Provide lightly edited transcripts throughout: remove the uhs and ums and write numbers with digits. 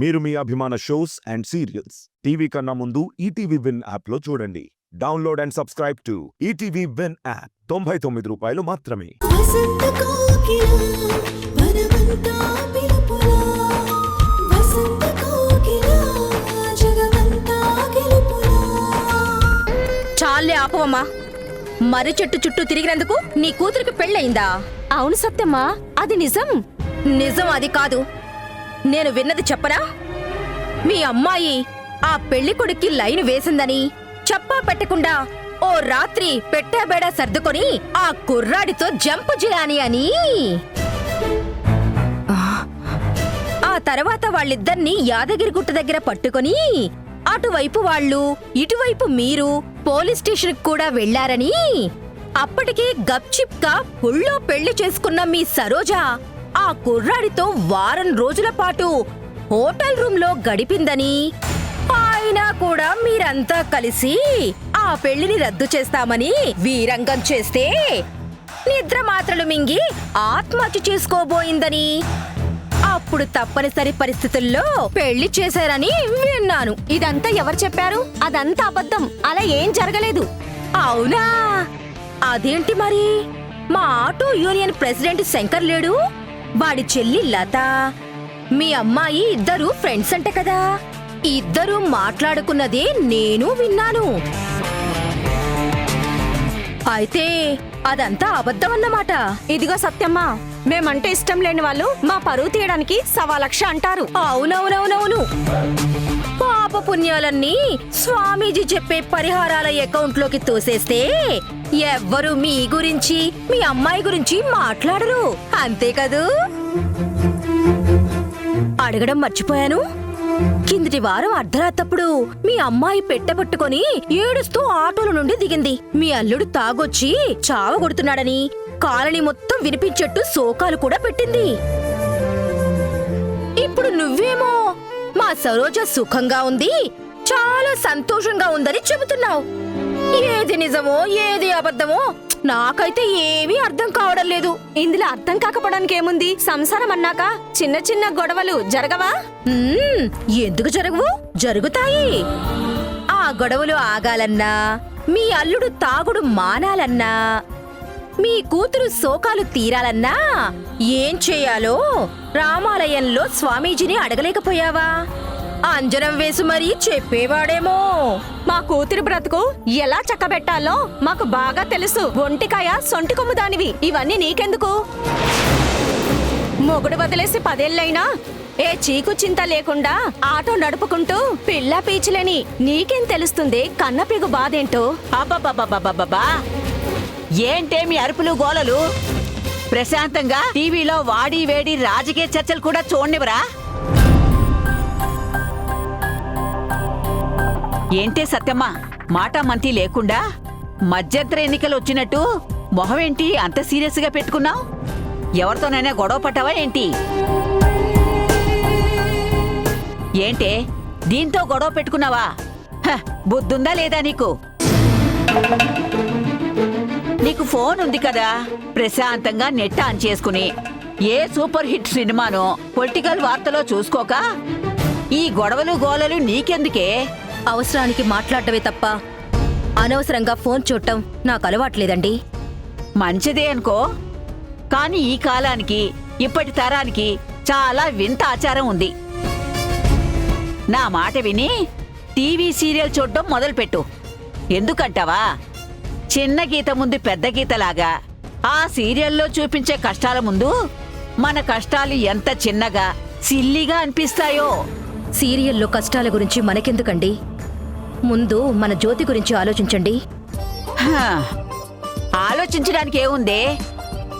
మీరు మీ అభిమాన shows and serials TV కన్నా ముందు ఈటీవీ విన్ యాప్లో చూడండి. Download and subscribe to ETV win app. 99 రూపాయలు మాత్రమే. వసంత కోకిల వనమంతా పిలుపులా వసంత కోకిల జగమంతా గెలుపులా. చాలే ఆపవమ్మా. మర్రి చెట్టు చుట్టూ తిరిగినందుకు నీ కూతురికి పెళ్ళయిందా? అవును సత్యమ్మా, అది నిజం. నిజం అది కాదు, నేను విన్నది చెప్పనా? మీ అమ్మాయి ఆ పెళ్లి కొడుక్కి లైన్ వేసిందని చెప్పా పెట్టకుండా ఓ రాత్రి పెట్టాబేడా సర్దుకొని ఆ కుర్రాడితో జంపు జిలాని అని. ఆ తర్వాత వాళ్ళిద్దరినీ యాదగిరిగుట్ట దగ్గర పట్టుకొని అటువైపు వాళ్ళు ఇటువైపు మీరు పోలీస్ స్టేషన్ కూడా వెళ్లారని, అప్పటికే గప్చిప్గా పుళ్ళో పెళ్లి చేసుకున్న మీ సరోజ ఆ కుర్రాడితో వారం రోజుల పాటు హోటల్ రూమ్ లో గడిపిందని, అయినా కూడా మీరంతా కలిసి ఆ పెళ్లిని రద్దు చేస్తామని వీరంగం చేస్తే నిద్ర మాత్రలు మింగి ఆత్మహత్య చేసుకోబోయిందని, అప్పుడు తప్పనిసరి పరిస్థితుల్లో పెళ్లి చేశారని విన్నాను. ఇదంతా ఎవరు చెప్పారు? అదంతా అబద్ధం, అలా ఏం జరగలేదు. అవునా? అదేంటి మరి? మా ఆటో యూనియన్ ప్రెసిడెంట్ శంకర్ లేడు, వాడి చెల్లి లత, మీ అమ్మాయి ఇద్దరు ఫ్రెండ్స్ అంట కదా. ఇద్దరు మాట్లాడుకున్నదే నేను విన్నాను. అయితే అదంతా అబద్ధం అన్నమాట. ఇదిగో సత్యమ్మా, మేమంటే ఇష్టం లేని వాళ్ళు మా పరువు తీయడానికి 1,00,000 అంటారు. అవునవునవునవును. పాప పుణ్యాలన్నీ స్వామీజీ చెప్పే పరిహారాల అకౌంట్లోకి తోసేస్తే ఎవ్వరు మీ గురించి మీ అమ్మాయి గురించి మాట్లాడరు, అంతే కదూ? అడగడం మర్చిపోయాను. కిందటి వారం అర్ధరాత్రప్పుడు మీ అమ్మాయి పెట్టబట్టుకొని ఏడుస్తూ ఆటోల నుండి దిగింది. మీ అల్లుడు తాగొచ్చి చావగొడుతున్నాడని కాలనీ మొత్తం వినిపించేట్టు శోకాలు కూడా పెట్టింది. ఇప్పుడు నువ్వేమో మా సరోజ సుఖంగా ఉంది, చాలా సంతోషంగా ఉందని చెబుతున్నావు. ఏది నిజమో ఏది అబద్ధమో నాకైతే ఏమీ అర్థం కావడం లేదు. ఇందులో అర్థం కాకపోవడానికి ఏముంది? సంసారం అన్నాక చిన్న చిన్న గొడవలు జరగవా? ఎందుకు జరగవు? జరుగుతాయి. ఆ గొడవలు ఆగాలన్నా, మీ అల్లుడు తాగుడు మానాలన్నా, మీ కూతురు శోకాలు తీరాలన్నా ఏం చేయాలో రామాలయంలో స్వామీజీని అడగలేకపోయావా? అంజనం వేసి మరీ చెప్పేవాడేమో. మా కూతురి బ్రతుకు ఎలా చక్కబెట్టాలో మాకు బాగా తెలుసు. ఒంటికాయ సొంటి కొమ్ము దానివి, ఇవన్నీ నీకెందుకు? మొగుడు వదిలేసి 10 ఏళ్లైనా ఏ చీకు చింత లేకుండా ఆటో నడుపుకుంటూ పిల్ల పీచులేని నీకేం తెలుస్తుంది కన్నపిగు బాధేంటో? అబ్బబ్బబ్బబ్బబ్బబ్బా! ఏంటే మీ అరుపులు గోలలు? ప్రశాంతంగా టీవీలో వాడి వేడి రాజకీయ చర్చలు కూడా చూడనివరా? ఏంటే సత్యమ్మా, మాట మంతి లేకుండా మధ్యంతర ఎన్నికలు వచ్చినట్టు మొహమేంటి అంత సీరియస్ గా పెట్టుకున్నావు? ఎవరితోనైనా గొడవ పట్టావా ఏంటి? ఏంటే దీంతో గొడవ పెట్టుకున్నావా? బుద్ధుందా లేదా నీకు? నీకు ఫోన్ ఉంది కదా, ప్రశాంతంగా నెట్ ఆన్ చేసుకుని ఏ సూపర్ హిట్ సినిమానో పొలిటికల్ వార్తలో చూసుకోక ఈ గొడవలు గోలలు నీకెందుకే? అవసరానికి మాట్లాడటమే తప్ప అనవసరంగా ఫోన్ చూడటం నాకు అలవాట్లేదండి. మంచిదే అనుకో, కాని ఈ కాలానికి ఇప్పటి తరానికి చాలా వింత ఆచారం ఉంది. నా మాట విని టీవీ సీరియల్ చూడడం మొదలుపెట్టు. ఎందుకంటావా? చిన్న గీత ముందు పెద్ద గీతలాగా ఆ సీరియల్లో చూపించే కష్టాల ముందు మన కష్టాలు ఎంత చిన్నగా సిల్లిగా అనిపిస్తాయో. సీరియల్లో కష్టాల గురించి మనకెందుకండి? ముందు మన జ్యోతి గురించి ఆలోచించండి. ఆలోచించడానికి ఏముందే?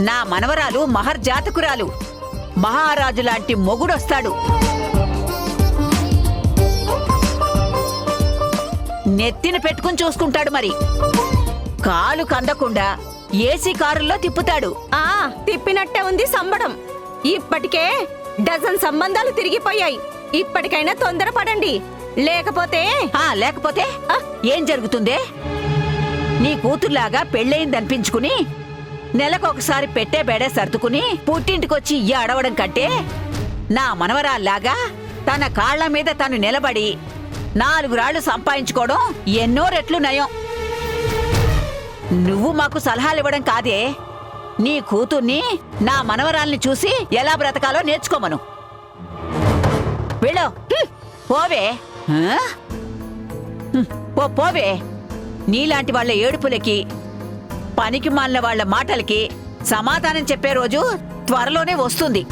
నా మనవరాలు మహర్జాతకురాలు, మహారాజు లాంటి మొగుడొస్తాడు. నెత్తిన పెట్టుకుని చూసుకుంటాడు. మరి కాలు కందకుండా ఏసీ కారుల్లో తిప్పుతాడు. తిప్పినట్టే ఉంది సంబడం. ఇప్పటికే డజన్ సంబంధాలు తిరిగిపోయాయి. ఇప్పటికైనా తొందరపడండి, లేకపోతే లేకపోతే ఏం జరుగుతుందే? నీ కూతుర్లాగా పెళ్ళయిందనిపించుకుని నెలకొకసారి పెట్టే బేడే సర్దుకుని పుట్టింటికొచ్చి అడవడం కంటే నా మనవరాల్లాగా తన కాళ్ల మీద తను నిలబడి 4 రాళ్లు సంపాదించుకోవడం ఎన్నో రెట్లు నయం. నువ్వు మాకు సలహాలు ఇవ్వడం కాదే, నీ కూతుర్ని నా మనవరాల్ని చూసి ఎలా బ్రతకాలో నేర్చుకోమను. వెళ్ళు, పోవే. పోవే. నీలాంటి వాళ్ళ ఏడుపులకి, పనికి మాలిన వాళ్ళ మాటలకి సమాధానం చెప్పే రోజు త్వరలోనే వస్తుంది.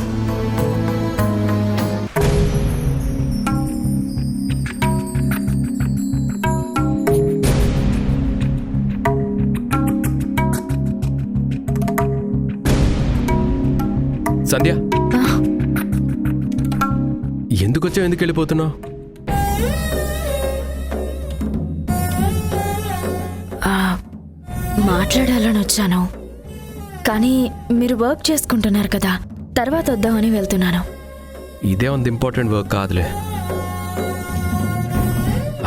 సంధ్య, ఎందుకు వచ్చావు? ఎందుకు వెళ్ళిపోతున్నావు? మాట్లాడాలని వచ్చాను, కానీ మీరు వర్క్ చేసుకుంటున్నారు కదా, తర్వాత వద్దామని వెళ్తున్నాను. ఇదే ఉంది ఇంపార్టెంట్ వర్క్ కాదులే.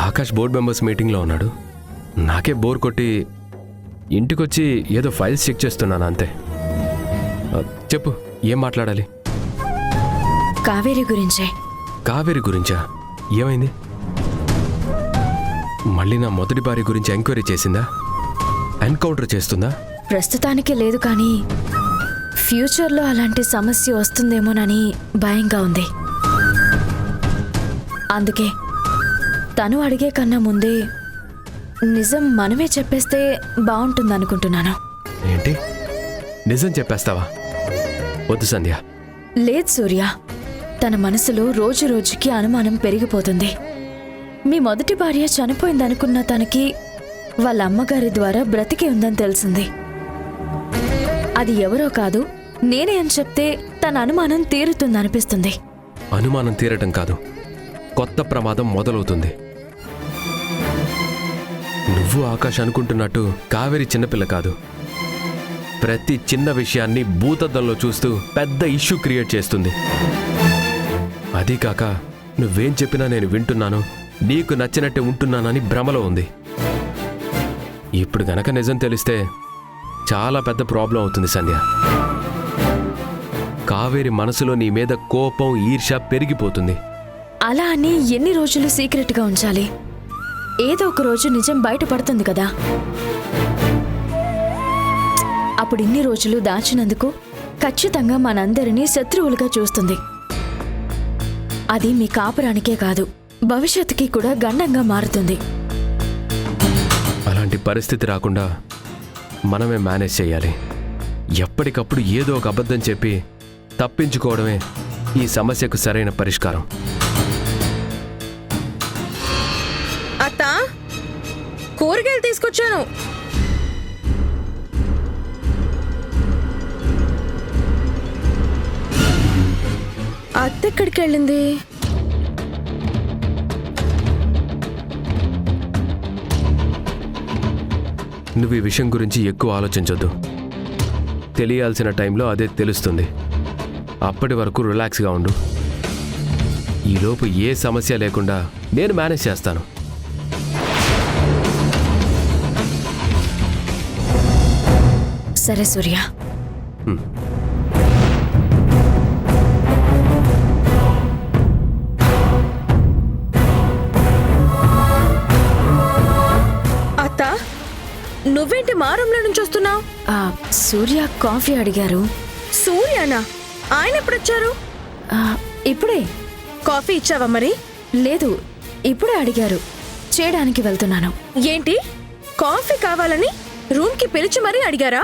ఆకాష్ బోర్డ్ మెంబర్స్ మీటింగ్లో ఉన్నాడు. నాకే బోర్ కొట్టి ఇంటికొచ్చి ఏదో ఫైల్స్ చెక్ చేస్తున్నాను అంతే. చెప్పు, ఏం మాట్లాడాలి? కావేరి గురించే. కావేరి గురించా? ఏమైంది? మళ్ళీ నా మొదటి భార్య గురించి ఎంక్వైరీ చేసిందా? ఎన్కౌంటర్ చేస్తుందా? ప్రస్తుతానికి లేదు, కానీ ఫ్యూచర్లో అలాంటి సమస్య వస్తుందేమోనని భయంగా ఉంది. అందుకే తను అడిగే కన్నా ముందే నిజం మనమే చెప్పేస్తే బాగుంటుందనుకుంటున్నాను. ఏంటి, నిజం చెప్పేస్తావా? వద్దు సంధ్య. లేదు సూర్య, తన మనసులో రోజు రోజుకి అనుమానం పెరిగిపోతుంది. మీ మొదటి భార్య చనిపోయిందనుకున్న తనకి వాళ్ళ అమ్మగారి ద్వారా బ్రతికి ఉందని తెలిసింది. అది ఎవరో కాదు, నేనే అని చెప్తే తన అనుమానం తీరుతుందనిపిస్తుంది. అనుమానం తీరటం కాదు, కొత్త ప్రమాదం మొదలవుతుంది. నువ్వు ఆకాష్ అనుకుంటున్నట్టు కావేరి చిన్నపిల్ల కాదు. ప్రతి చిన్న విషయాన్ని భూతద్దంలో చూస్తూ పెద్ద ఇష్యూ క్రియేట్ చేస్తుంది. అదీ కాక నువ్వేం చెప్పినా నేను వింటున్నాను, నీకు నచ్చినట్టే ఉంటున్నానని భ్రమలో ఉంది. ఇప్పుడు గనక నిజం తెలిస్తే చాలా పెద్ద ప్రాబ్లం అవుతుంది సంధ్య. కావేరి మనసులో నీ మీద కోపం, ఈర్ష్య పెరిగిపోతుంది. అలా అని ఎన్ని రోజులు సీక్రెట్గా ఉంచాలి? ఏదో ఒక రోజు నిజం బయటపడుతుంది కదా. అప్పుడు ఇన్ని రోజులు దాచినందుకు ఖచ్చితంగా మనందరినీ శత్రువులుగా చూస్తుంది. అది మీ కాపురానికే కాదు, భవిష్యత్తుకి కూడా గండంగా మారుతుంది. అలాంటి పరిస్థితి రాకుండా మనమే మేనేజ్ చేయాలి. ఎప్పటికప్పుడు ఏదో ఒక అబద్ధం చెప్పి తప్పించుకోవడమే ఈ సమస్యకు సరైన పరిష్కారం. అత్త, కూరగాయలు తీసుకొచ్చాను. అత్త ఎక్కడికి వెళ్ళింది? నువ్వు ఈ విషయం గురించి ఎక్కువ ఆలోచించొద్దు. తెలియాల్సిన టైంలో అదే తెలుస్తుంది. అప్పటి వరకు రిలాక్స్గా ఉండు. ఈలోపు ఏ సమస్య లేకుండా నేను మేనేజ్ చేస్తాను. సరే సూర్య. అత్త, నువ్వేంటి మా రూమ్లో నుంచి వస్తున్నావు? సూర్య కాఫీ అడిగారు. సూర్యనా? ఆయన ఎప్పుడొచ్చారు? ఇప్పుడే. కాఫీ ఇచ్చావా మరి? లేదు, ఇప్పుడే అడిగారు, చేయడానికి వెళ్తున్నాను. ఏంటి, కాఫీ కావాలని రూమ్కి పిలిచి మరీ అడిగారా?